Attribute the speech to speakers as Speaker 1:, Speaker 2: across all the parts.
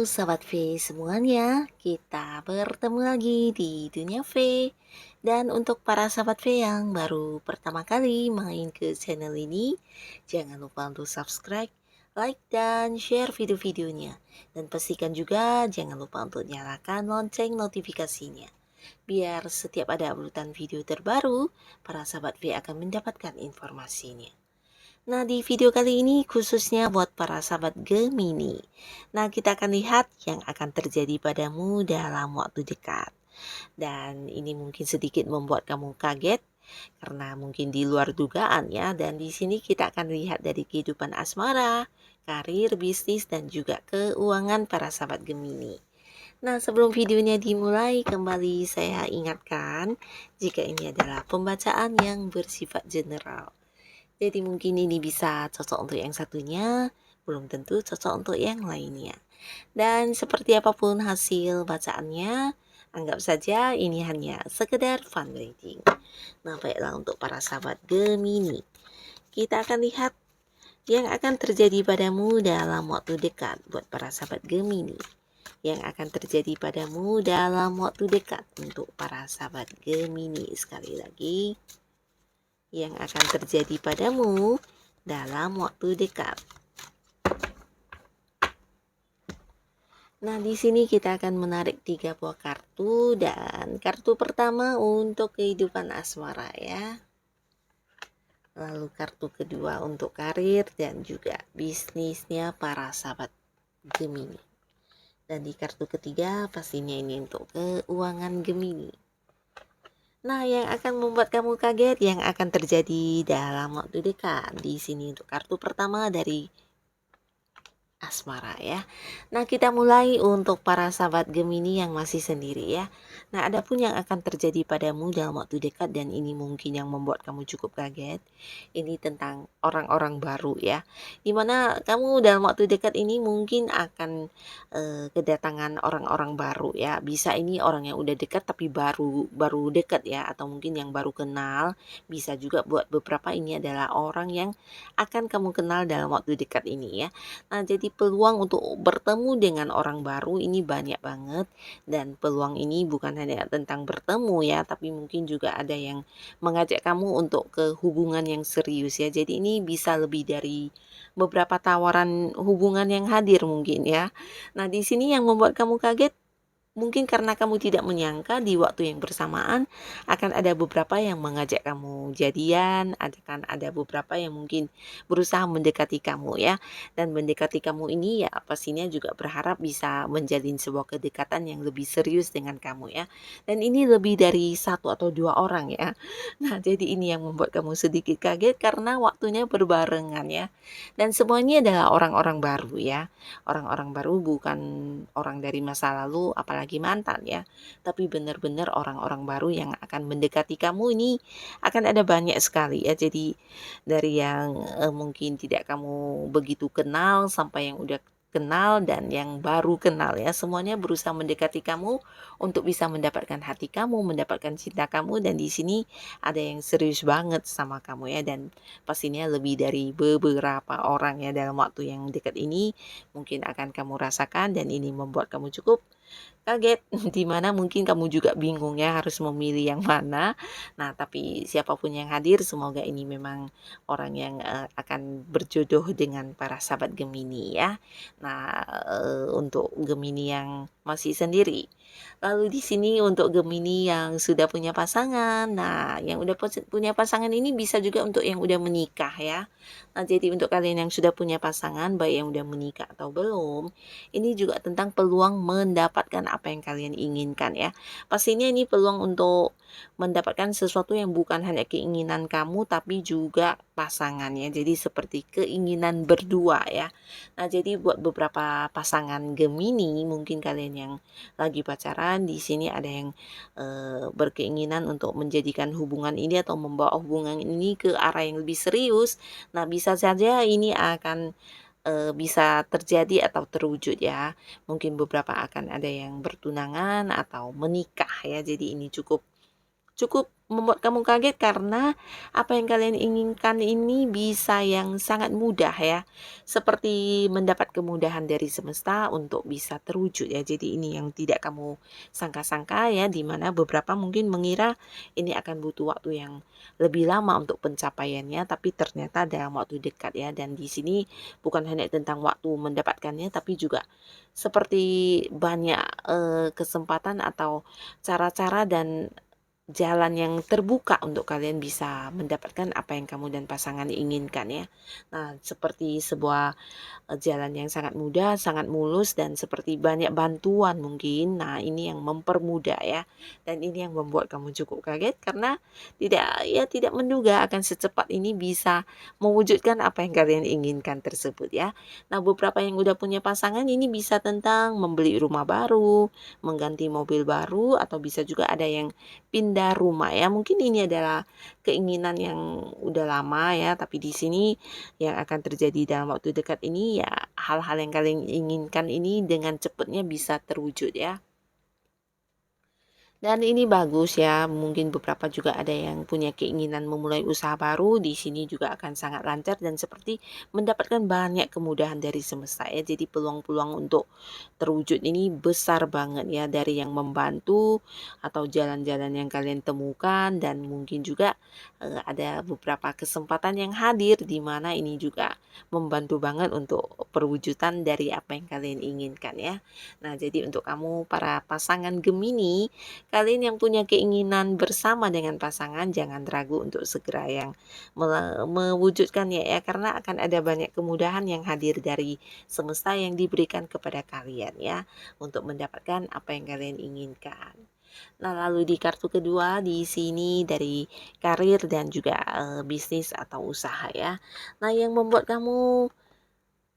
Speaker 1: Sahabat V semuanya, kita bertemu lagi di Dunia V. Dan untuk para sahabat V yang baru pertama kali main ke channel ini, jangan lupa untuk subscribe, like, dan share video-videonya. Dan pastikan juga jangan lupa untuk nyalakan lonceng notifikasinya. Biar setiap ada uploadan video terbaru, para sahabat V akan mendapatkan informasinya. Nah, di video kali ini khususnya buat para sahabat Gemini. Nah, kita akan lihat yang akan terjadi padamu dalam waktu dekat. Dan ini mungkin sedikit membuat kamu kaget karena mungkin di luar dugaan ya. Dan di sini kita akan lihat dari kehidupan asmara, karir, bisnis, dan juga keuangan para sahabat Gemini. Nah, sebelum videonya dimulai, kembali saya ingatkan jika ini adalah pembacaan yang bersifat general. Jadi mungkin ini bisa cocok untuk yang satunya, belum tentu cocok untuk yang lainnya. Dan seperti apapun hasil bacaannya, anggap saja ini hanya sekedar fun reading. Nah, baiklah untuk para sahabat Gemini, kita akan lihat yang akan terjadi padamu dalam waktu dekat buat para sahabat Gemini. Yang akan terjadi padamu dalam waktu dekat untuk para sahabat Gemini. Sekali lagi, yang akan terjadi padamu dalam waktu dekat. Nah, di sini kita akan menarik 3 buah kartu dan kartu pertama untuk kehidupan asmara ya. Lalu kartu kedua untuk karir dan juga bisnisnya para sahabat Gemini. Dan di kartu ketiga pastinya ini untuk keuangan Gemini. Nah, yang akan membuat kamu kaget yang akan terjadi dalam waktu dekat. Di sini untuk kartu pertama dari asmara ya. Nah, kita mulai untuk para sahabat Gemini yang masih sendiri ya. Nah, adapun yang akan terjadi padamu dalam waktu dekat dan ini mungkin yang membuat kamu cukup kaget. Ini tentang orang-orang baru ya. Dimana kamu dalam waktu dekat ini mungkin akan kedatangan orang-orang baru ya. Bisa ini orang yang udah dekat tapi baru dekat ya, atau mungkin yang baru kenal. Bisa juga buat beberapa ini adalah orang yang akan kamu kenal dalam waktu dekat ini ya. Nah, jadi peluang untuk bertemu dengan orang baru ini banyak banget, dan peluang ini bukan hanya tentang bertemu ya, tapi mungkin juga ada yang mengajak kamu untuk ke hubungan yang serius ya. Jadi ini bisa lebih dari beberapa tawaran hubungan yang hadir mungkin ya. Nah, di sini yang membuat kamu kaget mungkin karena kamu tidak menyangka di waktu yang bersamaan akan ada beberapa yang mengajak kamu jadian, ada beberapa yang mungkin berusaha mendekati kamu ya. Dan mendekati kamu ini ya pastinya juga berharap bisa menjalin sebuah kedekatan yang lebih serius dengan kamu ya. Dan ini lebih dari 1 atau 2 orang ya. Nah, jadi ini yang membuat kamu sedikit kaget karena waktunya berbarengan ya. Dan semuanya adalah orang-orang baru ya. Orang-orang baru bukan orang dari masa lalu apalagi mantan ya, tapi benar-benar orang-orang baru yang akan mendekati kamu ini akan ada banyak sekali ya. Jadi dari yang mungkin tidak kamu begitu kenal sampai yang udah kenal dan yang baru kenal ya, semuanya berusaha mendekati kamu untuk bisa mendapatkan hati kamu, mendapatkan cinta kamu, dan di sini ada yang serius banget sama kamu ya. Dan pastinya lebih dari beberapa orang ya dalam waktu yang dekat ini mungkin akan kamu rasakan, dan ini membuat kamu cukup kaget di mana mungkin kamu juga bingung ya harus memilih yang mana. Nah, tapi siapapun yang hadir semoga ini memang orang yang akan berjodoh dengan para sahabat Gemini ya. Nah, untuk Gemini yang masih sendiri. Lalu di sini untuk Gemini yang sudah punya pasangan. Nah, yang udah punya pasangan ini bisa juga untuk yang udah menikah ya. Nah, jadi untuk kalian yang sudah punya pasangan, baik yang udah menikah atau belum, ini juga tentang peluang mendapatkan apa yang kalian inginkan ya. Pastinya ini peluang untuk mendapatkan sesuatu yang bukan hanya keinginan kamu tapi juga pasangannya. Jadi seperti keinginan berdua ya. Nah, jadi buat beberapa pasangan Gemini, mungkin kalian yang lagi pacaran di sini ada yang berkeinginan untuk menjadikan hubungan ini atau membawa hubungan ini ke arah yang lebih serius. Nah, bisa saja ini akan bisa terjadi atau terwujud ya. Mungkin beberapa akan ada yang bertunangan atau menikah ya. Jadi ini cukup membuat kamu kaget karena apa yang kalian inginkan ini bisa yang sangat mudah ya. Seperti mendapat kemudahan dari semesta untuk bisa terwujud ya. Jadi ini yang tidak kamu sangka-sangka ya, di mana beberapa mungkin mengira ini akan butuh waktu yang lebih lama untuk pencapaiannya, tapi ternyata dalam waktu dekat ya. Dan di sini bukan hanya tentang waktu mendapatkannya, tapi juga seperti banyak kesempatan atau cara-cara dan jalan yang terbuka untuk kalian bisa mendapatkan apa yang kamu dan pasangan inginkan ya. Nah, seperti sebuah jalan yang sangat mudah, sangat mulus dan seperti banyak bantuan mungkin. Nah, ini yang mempermudah ya. Dan ini yang membuat kamu cukup kaget karena tidak menduga akan secepat ini bisa mewujudkan apa yang kalian inginkan tersebut ya. Nah, beberapa yang udah punya pasangan ini bisa tentang membeli rumah baru, mengganti mobil baru atau bisa juga ada yang pindah rumah ya. Mungkin ini adalah keinginan yang udah lama ya, tapi di sini yang akan terjadi dalam waktu dekat ini ya hal-hal yang kalian inginkan ini dengan cepatnya bisa terwujud ya. Dan ini bagus ya, mungkin beberapa juga ada yang punya keinginan memulai usaha baru, di sini juga akan sangat lancar dan seperti mendapatkan banyak kemudahan dari semesta ya. Jadi peluang-peluang untuk terwujud ini besar banget ya, dari yang membantu atau jalan-jalan yang kalian temukan dan mungkin juga ada beberapa kesempatan yang hadir di mana ini juga membantu banget untuk perwujudan dari apa yang kalian inginkan ya. Nah, jadi untuk kamu para pasangan Gemini, kalian yang punya keinginan bersama dengan pasangan jangan ragu untuk segera yang mewujudkannya ya, karena akan ada banyak kemudahan yang hadir dari semesta yang diberikan kepada kalian ya untuk mendapatkan apa yang kalian inginkan. Nah, lalu di kartu kedua di sini dari karir dan juga bisnis atau usaha ya. Nah, yang membuat kamu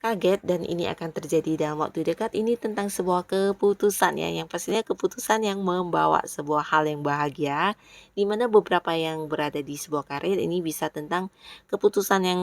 Speaker 1: kaget dan ini akan terjadi dalam waktu dekat ini tentang sebuah keputusan ya, yang pastinya keputusan yang membawa sebuah hal yang bahagia, di mana beberapa yang berada di sebuah karir ini bisa tentang keputusan yang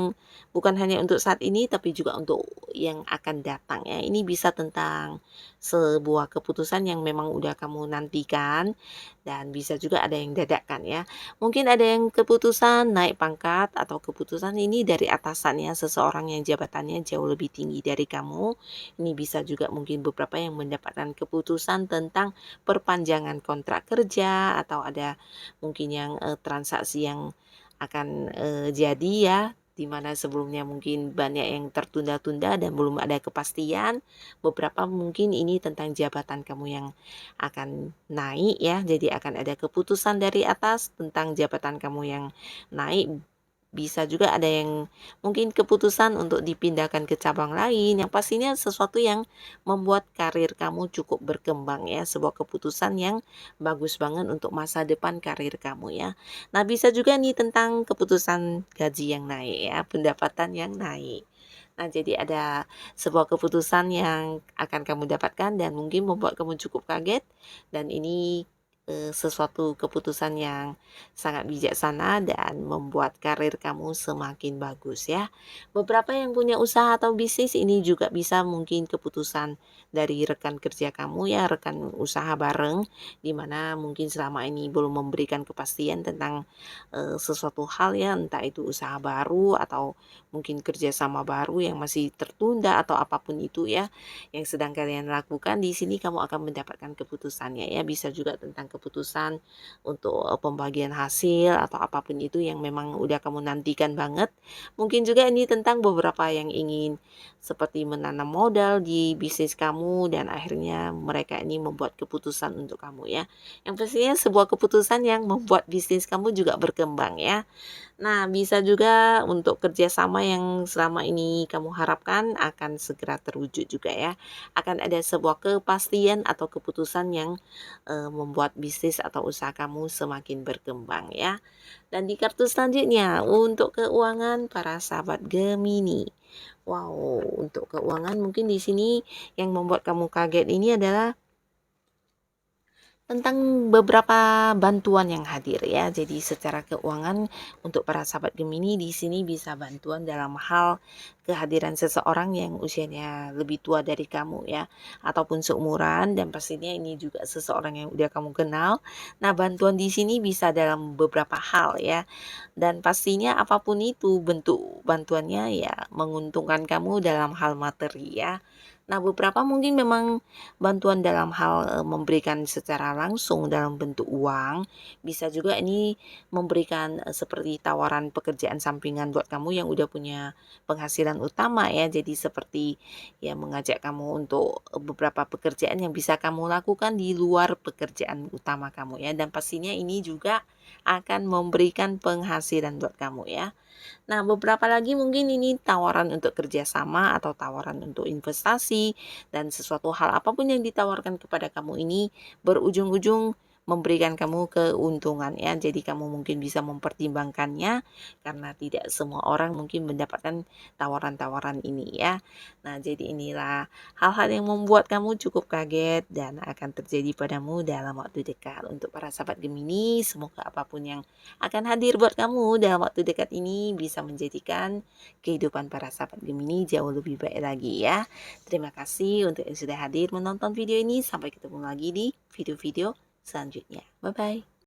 Speaker 1: bukan hanya untuk saat ini tapi juga untuk yang akan datang ya. Ini bisa tentang sebuah keputusan yang memang udah kamu nantikan dan bisa juga ada yang dadakan ya. Mungkin ada yang keputusan naik pangkat atau keputusan ini dari atasannya, seseorang yang jabatannya jauh lebih tinggi dari kamu. Ini bisa juga mungkin beberapa yang mendapatkan keputusan tentang perpanjangan kontrak kerja atau ada mungkin yang transaksi yang akan jadi ya, di mana sebelumnya mungkin banyak yang tertunda-tunda dan belum ada kepastian. Beberapa mungkin ini tentang jabatan kamu yang akan naik ya, jadi akan ada keputusan dari atas tentang jabatan kamu yang naik. Bisa juga ada yang mungkin keputusan untuk dipindahkan ke cabang lain, yang pastinya sesuatu yang membuat karir kamu cukup berkembang ya, sebuah keputusan yang bagus banget untuk masa depan karir kamu ya. Nah, bisa juga nih tentang keputusan gaji yang naik ya, pendapatan yang naik. Nah, jadi ada sebuah keputusan yang akan kamu dapatkan dan mungkin membuat kamu cukup kaget, dan ini sesuatu keputusan yang sangat bijaksana dan membuat karir kamu semakin bagus ya. Beberapa yang punya usaha atau bisnis ini juga bisa mungkin keputusan dari rekan kerja kamu ya, rekan usaha bareng, di mana mungkin selama ini belum memberikan kepastian tentang sesuatu hal ya, entah itu usaha baru atau mungkin kerjasama baru yang masih tertunda atau apapun itu ya yang sedang kalian lakukan. Di sini kamu akan mendapatkan keputusannya ya, bisa juga tentang keputusan untuk pembagian hasil atau apapun itu yang memang udah kamu nantikan banget. Mungkin juga ini tentang beberapa yang ingin seperti menanam modal di bisnis kamu dan akhirnya mereka ini membuat keputusan untuk kamu ya. Yang pastinya sebuah keputusan yang membuat bisnis kamu juga berkembang ya. Nah, bisa juga untuk kerjasama yang selama ini kamu harapkan akan segera terwujud juga ya. Akan ada sebuah kepastian atau keputusan yang membuat bisnis atau usaha kamu semakin berkembang ya. Dan di kartu selanjutnya untuk keuangan para sahabat Gemini. Wow, untuk keuangan mungkin di sini yang membuat kamu kaget ini adalah tentang beberapa bantuan yang hadir ya. Jadi secara keuangan untuk para sahabat Gemini di sini bisa bantuan dalam hal kehadiran seseorang yang usianya lebih tua dari kamu ya, ataupun seumuran, dan pastinya ini juga seseorang yang udah kamu kenal. Nah, bantuan di sini bisa dalam beberapa hal ya. Dan pastinya apapun itu bentuk bantuannya ya menguntungkan kamu dalam hal materi ya. Nah, beberapa mungkin memang bantuan dalam hal memberikan secara langsung dalam bentuk uang, bisa juga ini memberikan seperti tawaran pekerjaan sampingan buat kamu yang udah punya penghasilan utama ya. Jadi seperti ya mengajak kamu untuk beberapa pekerjaan yang bisa kamu lakukan di luar pekerjaan utama kamu ya. Dan pastinya ini juga akan memberikan penghasilan buat kamu ya. Nah, beberapa lagi mungkin ini tawaran untuk kerjasama atau tawaran untuk investasi, dan sesuatu hal apapun yang ditawarkan kepada kamu ini berujung-ujung memberikan kamu keuntungan ya. Jadi kamu mungkin bisa mempertimbangkannya karena tidak semua orang mungkin mendapatkan tawaran-tawaran ini ya. Nah, jadi inilah hal-hal yang membuat kamu cukup kaget dan akan terjadi padamu dalam waktu dekat. Untuk para sahabat Gemini, semoga apapun yang akan hadir buat kamu dalam waktu dekat ini bisa menjadikan kehidupan para sahabat Gemini jauh lebih baik lagi ya. Terima kasih untuk yang sudah hadir menonton video ini. Sampai ketemu lagi di video-video selanjutnya. Bye-bye.